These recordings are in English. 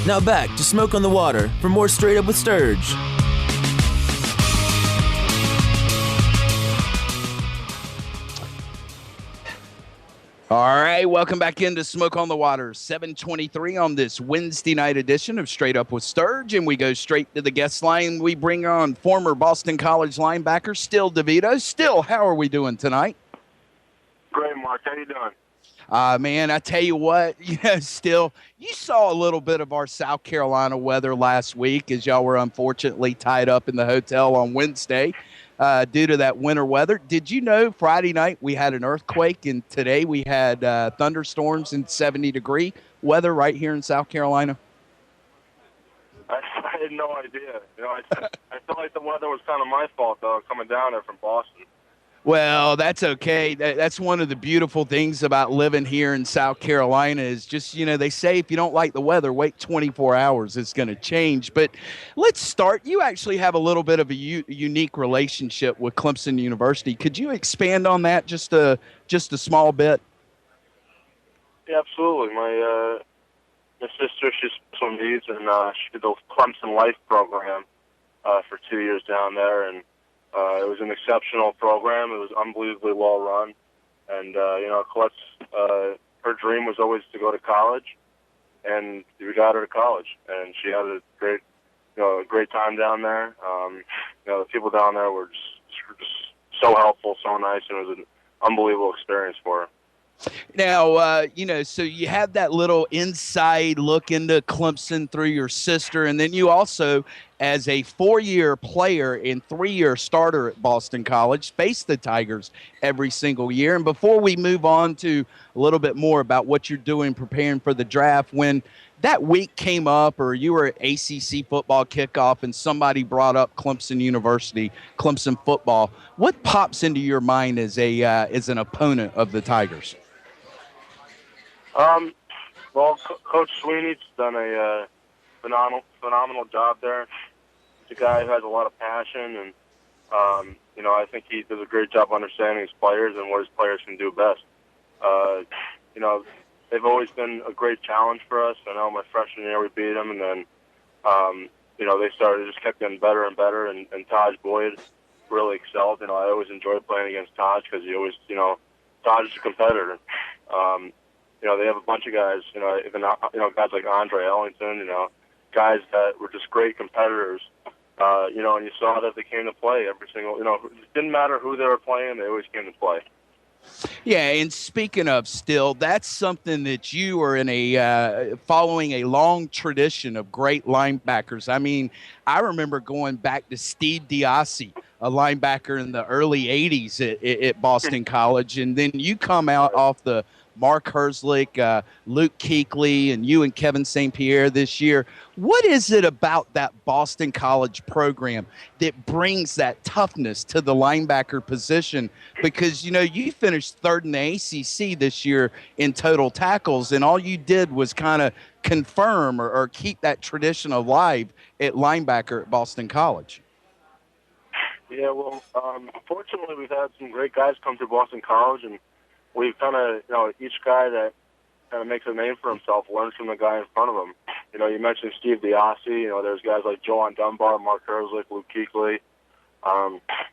Now back to Smoke on the Water for more Straight Up with Sturge. All right, welcome back into Smoke on the Water, 7:23 on this Wednesday night edition of Straight Up with Sturge, and we go straight to the guest line. We bring on former Boston College linebacker Steele Divitto. Steele, how are we doing tonight? Great, Mark. How you doing? Man, I tell you what, Steele, you saw a little bit of our South Carolina weather last week as y'all were unfortunately tied up in the hotel on Wednesday. Due to that winter weather. Did you know Friday night we had an earthquake, and today we had thunderstorms and 70-degree weather right here in South Carolina? I had no idea. I felt like the weather was kind of my fault, though, coming down there from Boston. Well, that's okay. That's one of the beautiful things about living here in South Carolina is just, they say if you don't like the weather, wait 24 hours, it's going to change. But let's start. You actually have a little bit of a unique relationship with Clemson University. Could you expand on that just a small bit? Yeah, absolutely. My sister, she's special needs, and she did the Clemson Life program for 2 years down there, and it was an exceptional program. It was unbelievably well run. And, Colette's, her dream was always to go to college, and we got her to college. And she had a great time down there. The people down there were just so helpful, so nice, and it was an unbelievable experience for her. Now, so you have that little inside look into Clemson through your sister, and then you also, as a 4-year player and 3-year starter at Boston College, face the Tigers every single year. And before we move on to a little bit more about what you're doing preparing for the draft, when that week came up or you were at ACC football kickoff and somebody brought up Clemson University, Clemson football, what pops into your mind as an opponent of the Tigers? Coach Sweeney's done a phenomenal job there. He's a guy who has a lot of passion, and I think he does a great job understanding his players and what his players can do best. They've always been a great challenge for us. I know my freshman year we beat them, and then they just kept getting better and better. And Taj Boyd really excelled. I always enjoyed playing against Taj because he always, Taj is a competitor. They have a bunch of guys, even guys like Andre Ellington, guys that were just great competitors, and you saw that they came to play every single, it didn't matter who they were playing, they always came to play. Yeah, and speaking of Still, that's something that you are in following a long tradition of great linebackers. I mean, I remember going back to Steve Divitto, a linebacker in the early 80s at Boston College, and then you come out off the Mark Herzlich, Luke Kuechly, and you and Kevin St. Pierre this year. What is it about that Boston College program that brings that toughness to the linebacker position? Because, you finished third in the ACC this year in total tackles, and all you did was kind of confirm or keep that tradition alive at linebacker at Boston College. Yeah, well, fortunately we've had some great guys come through Boston College, and we've kind of, each guy that kind of makes a name for himself learns from the guy in front of him. You mentioned Steve Divitto. There's guys like Joan Dunbar, Mark Herzlich, Luke Kuechly.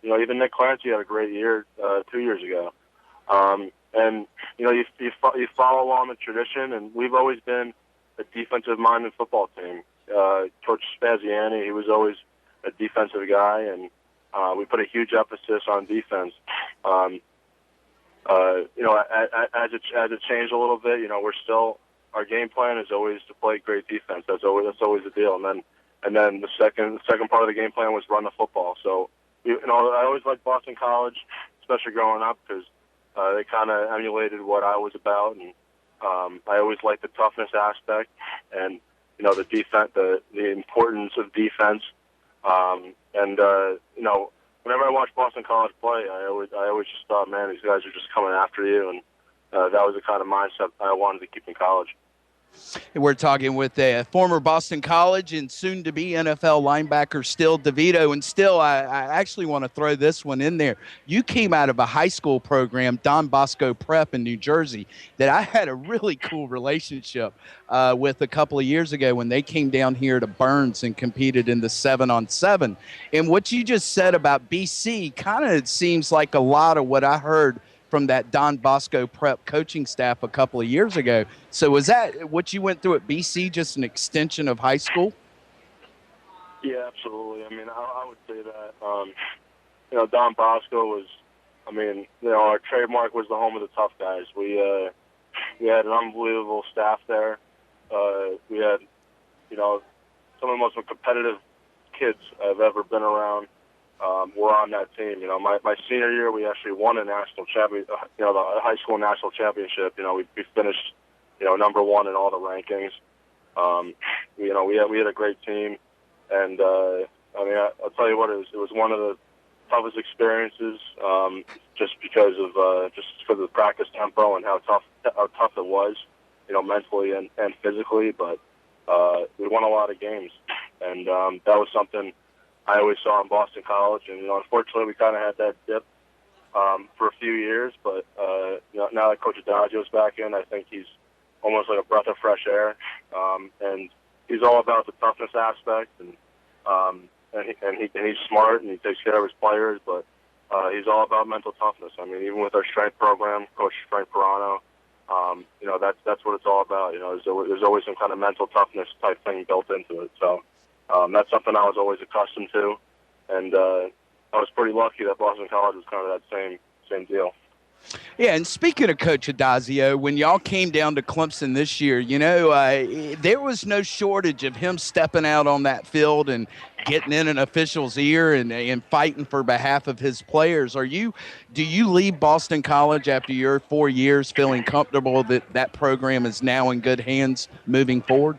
Even Nick Clancy had a great year 2 years ago. And you follow along the tradition, and we've always been a defensive-minded football team. Coach Spaziani, he was always a defensive guy, and we put a huge emphasis on defense. As it changed a little bit, we're still, our game plan is always to play great defense. That's always the deal. And then the second part of the game plan was run the football. So, I always liked Boston College, especially growing up, because they kind of emulated what I was about, and I always liked the toughness aspect and the defense, the importance of defense, Whenever I watched Boston College play, I always just thought, man, these guys are just coming after you, and that was the kind of mindset I wanted to keep in college. We're talking with a former Boston College and soon-to-be NFL linebacker Steele Divitto. And still, I actually want to throw this one in there. You came out of a high school program, Don Bosco Prep in New Jersey, that I had a really cool relationship with a couple of years ago when they came down here to Burns and competed in the 7-on-7. And what you just said about BC kind of seems like a lot of what I heard from that Don Bosco Prep coaching staff a couple of years ago. So was that what you went through at BC, just an extension of high school? Yeah, absolutely. I mean, I would say that, Don Bosco was, our trademark was the home of the tough guys. We had an unbelievable staff there. We had, some of the most competitive kids I've ever been around. Were on that team. My senior year, we actually won a national champion. The high school national championship. We finished, number one in all the rankings. We had a great team, and I'll tell you what, it was one of the toughest experiences, just because of the practice tempo and how tough it was, mentally and physically. But we won a lot of games, and that was something I always saw in Boston College, and unfortunately we kind of had that dip for a few years. But now that Coach Adagio's back in, I think he's almost like a breath of fresh air, and he's all about the toughness aspect, and he's smart and he takes care of his players, but he's all about mental toughness. I mean, even with our strength program, Coach Frank Perano, that's what it's all about. There's always some kind of mental toughness type thing built into it. So. That's something I was always accustomed to, and I was pretty lucky that Boston College was kind of that same deal. Yeah, and speaking of Coach Adazio, when y'all came down to Clemson this year, there was no shortage of him stepping out on that field and getting in an official's ear and fighting for behalf of his players. Do you leave Boston College after your 4 years feeling comfortable that program is now in good hands moving forward?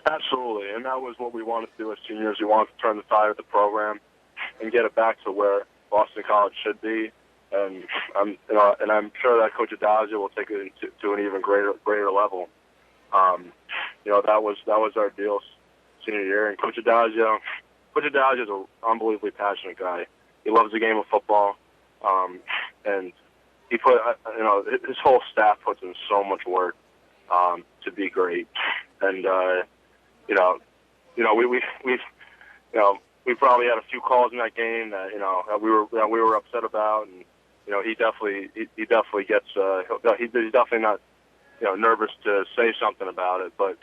Absolutely, and that was what we wanted to do as seniors. We wanted to turn the tide of the program and get it back to where Boston College should be. And I'm sure that Coach Adagio will take it to an even greater level. That was our deal senior year. And Coach Adagio is an unbelievably passionate guy. He loves the game of football, and he put his whole staff puts in so much work to be great. And we probably had a few calls in that game that we were upset about, and he definitely gets he's definitely not nervous to say something about it. But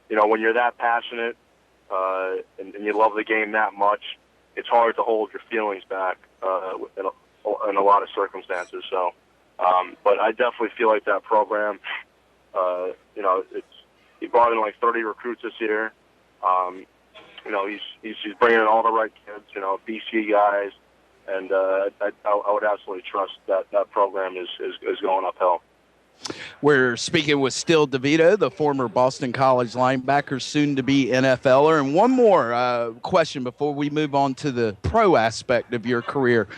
when you're that passionate and you love the game that much, it's hard to hold your feelings back in a lot of circumstances. So, but I definitely feel like that program, he brought in like 30 recruits this year. He's bringing in all the right kids, BC guys, and I would absolutely trust that program is going uphill. We're speaking with Steele Divitto, the former Boston College linebacker, soon to be NFLer. And one more question before we move on to the pro aspect of your career.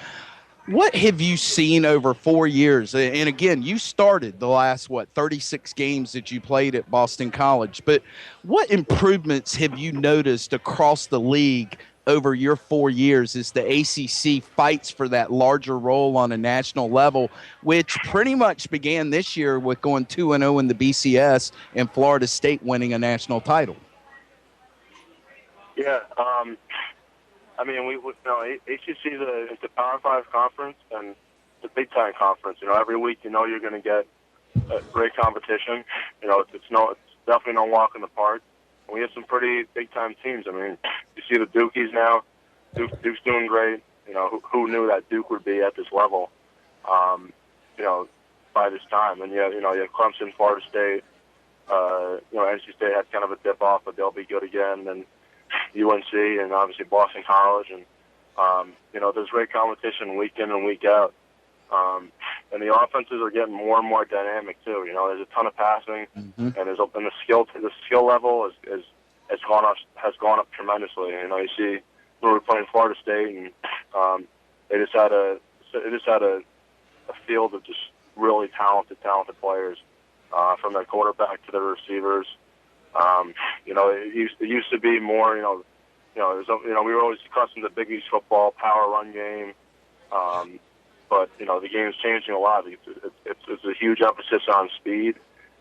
What have you seen over 4 years? And again, you started the last, 36 games that you played at Boston College. But what improvements have you noticed across the league over your 4 years as the ACC fights for that larger role on a national level, which pretty much began this year with going 2-0 in the BCS and Florida State winning a national title? Yeah, ACC is the Power 5 conference, and it's a big-time conference. Every week you're going to get great competition. It's definitely no walk in the park. And we have some pretty big-time teams. I mean, you see the Dukies now. Duke's doing great. Who knew that Duke would be at this level, by this time. And, you have Clemson, Florida State. NC State had kind of a dip-off, but they'll be good again. And UNC and obviously Boston College, and there's great competition week in and week out, and the offenses are getting more and more dynamic too. There's a ton of passing, and the skill level has gone up tremendously. You see when we were playing Florida State, and they just had a field of just really talented players, from their quarterback to their receivers. It used to be more, we were always accustomed to Big East football, power run game. But the game's changing a lot. It's a huge emphasis on speed,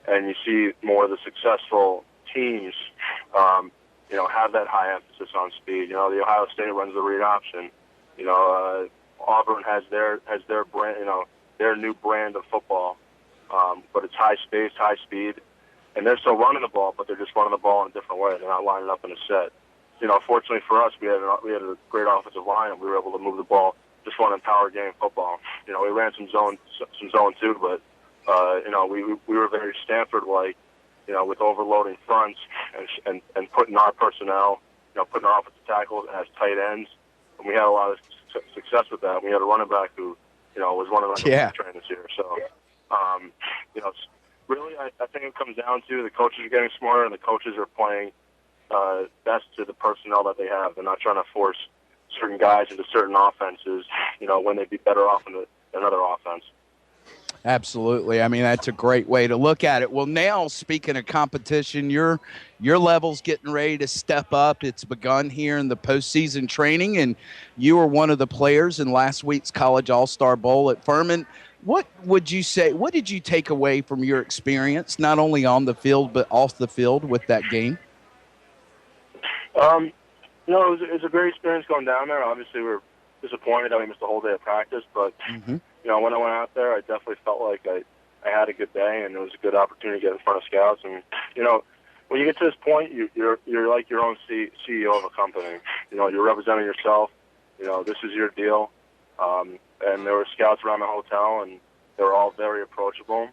and you see more of the successful teams, have that high emphasis on speed. The Ohio State runs the read option. Auburn has their brand, their new brand of football. But it's high space, high speed, and they're still running the ball, but they're just running the ball in a different way. They're not lining up in a set. Fortunately for us, we had a great offensive line, and we were able to move the ball, just running power game football. We ran some zone too, but we were very Stanford-like, with overloading fronts and putting our personnel, putting our offensive tackles as tight ends, and we had a lot of success with that. We had a running back who, was running like a train this year. So, really, I think it comes down to the coaches are getting smarter, and the coaches are playing best to the personnel that they have. They're not trying to force certain guys into certain offenses, when they'd be better off in another offense. Absolutely. I mean, that's a great way to look at it. Well, now, speaking of competition, your level's getting ready to step up. It's begun here in the postseason training, and you were one of the players in last week's College All-Star Bowl at Furman. What would you say, what did you take away from your experience, not only on the field but off the field with that game? It was a great experience going down there. Obviously, we were disappointed that we missed the whole day of practice, but when I went out there, I definitely felt like I had a good day, and it was a good opportunity to get in front of scouts. And when you get to this point, you're like your own CEO of a company. You're representing yourself. This is your deal. And there were scouts around the hotel, and they were all very approachable.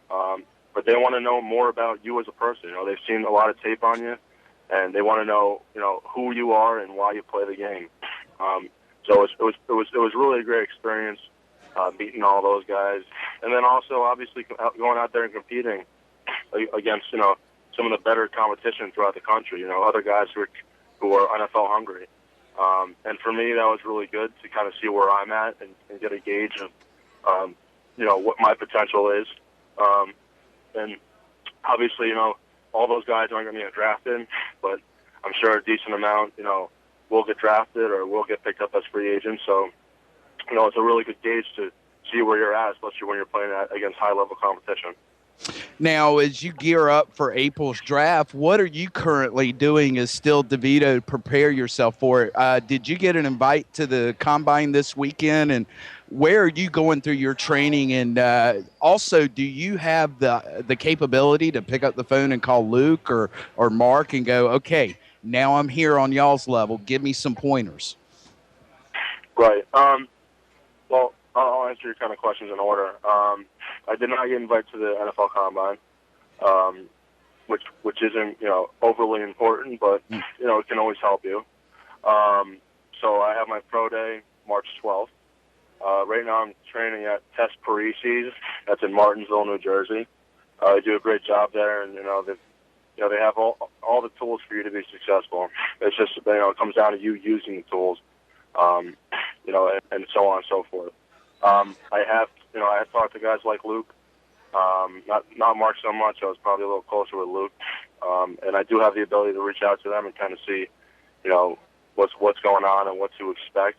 But they want to know more about you as a person. They've seen a lot of tape on you, and they want to know, who you are and why you play the game. So it was really a great experience, meeting all those guys, and then also obviously going out there and competing against some of the better competition throughout the country. Other guys who are NFL hungry. And for me, that was really good to kind of see where I'm at and get a gauge of, what my potential is. And obviously, all those guys aren't going to get drafted, but I'm sure a decent amount, will get drafted or will get picked up as free agents. So, it's a really good gauge to see where you're at, especially when you're playing against high-level competition. Now, as you gear up for April's draft, what are you currently doing as Steele Divitto to prepare yourself for it? Did you get an invite to the Combine this weekend, and where are you going through your training? And also, do you have the capability to pick up the phone and call Luke or Mark and go, okay, now I'm here on y'all's level, give me some pointers? Right. Well, I'll answer your kind of questions in order. I did not get invited to the NFL Combine, which isn't overly important, but it can always help you. So I have my pro day March 12th. Right now I'm training at Test Parisi's. That's in Martinsville, New Jersey. They do a great job there, and they have all the tools for you to be successful. It's just it comes down to you using the tools, and so on and so forth. I have talked to guys like Luke, not Mark so much. I was probably a little closer with Luke, and I do have the ability to reach out to them and kind of see, what's going on and what to expect,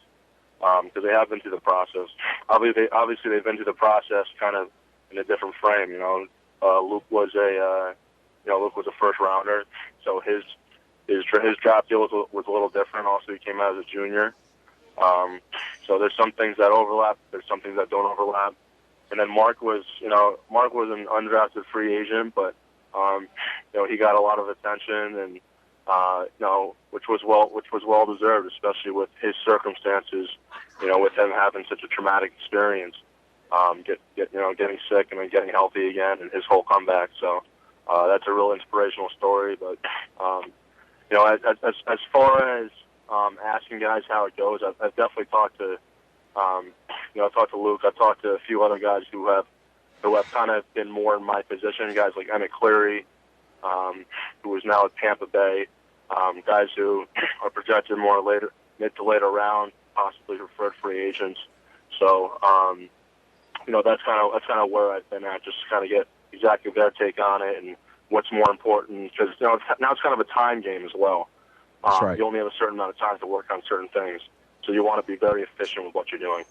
because they have been through the process. Obviously, they've been through the process kind of in a different frame. Luke was a first rounder, so his draft deal was a little different. Also, he came out as a junior. So there's some things that overlap. There's some things that don't overlap. And then Mark was an undrafted free agent, but he got a lot of attention, and which was well deserved, especially with his circumstances. With him having such a traumatic experience, getting sick and then getting healthy again, and his whole comeback. So that's a real inspirational story. But as far as asking guys how it goes, I've definitely talked to, I talked to Luke. I've talked to a few other guys who have kind of been more in my position. Guys like Emmett Cleary, who is now at Tampa Bay. Guys who are projected more mid to later round, possibly preferred free agents. So, that's kind of where I've been at, just to kind of get exactly their take on it and what's more important, because now it's kind of a time game as well. That's right. You only have a certain amount of time to work on certain things, so you want to be very efficient with what you're doing.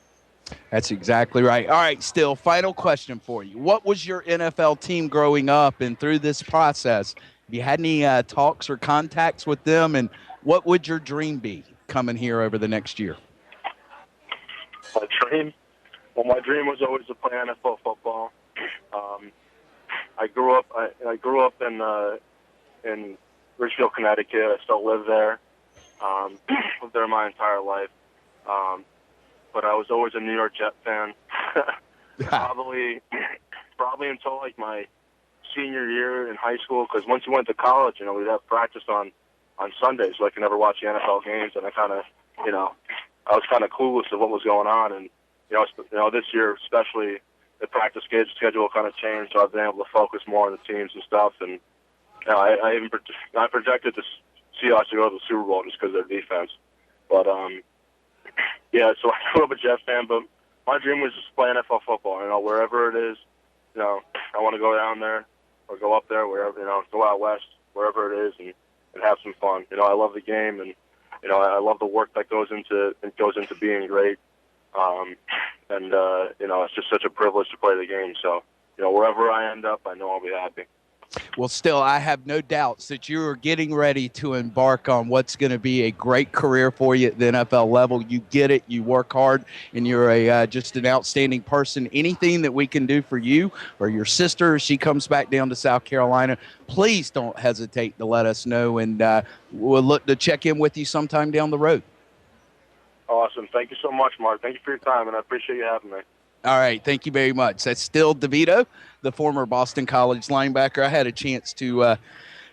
That's exactly right. All right, Steele, final question for you. What was your NFL team growing up, and through this process, have you had any talks or contacts with them, and what would your dream be coming here over the next year? My dream? Well, my dream was always to play NFL football. I grew up in Ridgefield, Connecticut. I still live there. Lived there my entire life. But I was always a New York Jet fan. probably until like my senior year in high school. Because once you went to college, we'd have practice on Sundays, so I could never watch the NFL games, and I was kind of clueless of what was going on. And this year especially, the practice schedule kind of changed, so I've been able to focus more on the teams and stuff. And I projected the Seahawks to go to the Super Bowl just because of their defense. But yeah, so I grew up a Jet fan, but my dream was just to play NFL football. Wherever it is, I want to go down there or go up there, wherever, go out west, wherever it is, and have some fun. I love the game, and I love the work that goes into being great. It's just such a privilege to play the game. So, wherever I end up, I know I'll be happy. Well, still, I have no doubts that you are getting ready to embark on what's going to be a great career for you at the NFL level. You get it. You work hard, and you're just an outstanding person. Anything that we can do for you or your sister as she comes back down to South Carolina, please don't hesitate to let us know, and we'll look to check in with you sometime down the road. Awesome. Thank you so much, Mark. Thank you for your time, and I appreciate you having me. All right. Thank you very much. That's Steele Divitto, the former Boston College linebacker. I had a chance to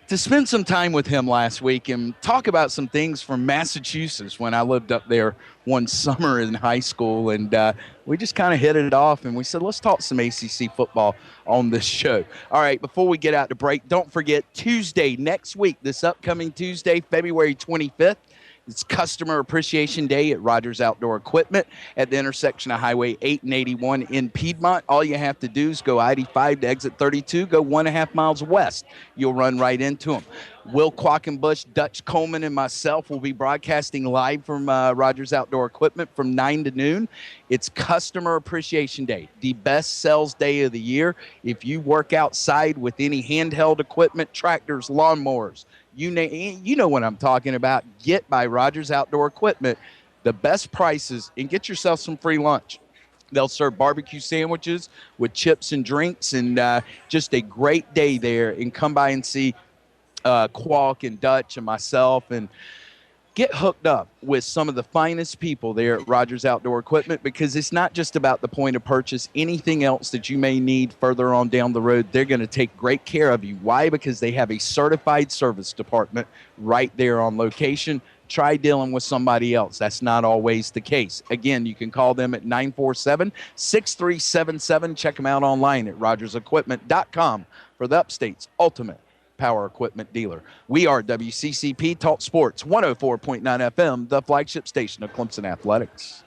spend some time with him last week and talk about some things from Massachusetts when I lived up there one summer in high school. And we just kind of hit it off, and we said, let's talk some ACC football on this show. All right. Before we get out to break, don't forget Tuesday next week, this upcoming Tuesday, February 25th. It's Customer Appreciation Day at Rogers Outdoor Equipment at the intersection of Highway 8 and 81 in Piedmont. All you have to do is go I-85 to exit 32, go 1.5 miles west. You'll run right into them. Will Quackenbush, Dutch Coleman, and myself will be broadcasting live from Rogers Outdoor Equipment from 9 to noon. It's Customer Appreciation Day, the best sales day of the year. If you work outside with any handheld equipment, tractors, lawnmowers, you know what I'm talking about. Get by Rogers Outdoor Equipment, the best prices, and get yourself some free lunch. They'll serve barbecue sandwiches with chips and drinks, and just a great day there. And come by and see Qualk and Dutch and myself, and get hooked up with some of the finest people there at Rogers Outdoor Equipment, because it's not just about the point of purchase. Anything else that you may need further on down the road, they're going to take great care of you. Why? Because they have a certified service department right there on location. Try dealing with somebody else. That's not always the case. Again, you can call them at 947-6377. Check them out online at rogersequipment.com for the Upstate's ultimate power equipment dealer. We are WCCP Talk Sports 104.9 FM, the flagship station of Clemson Athletics.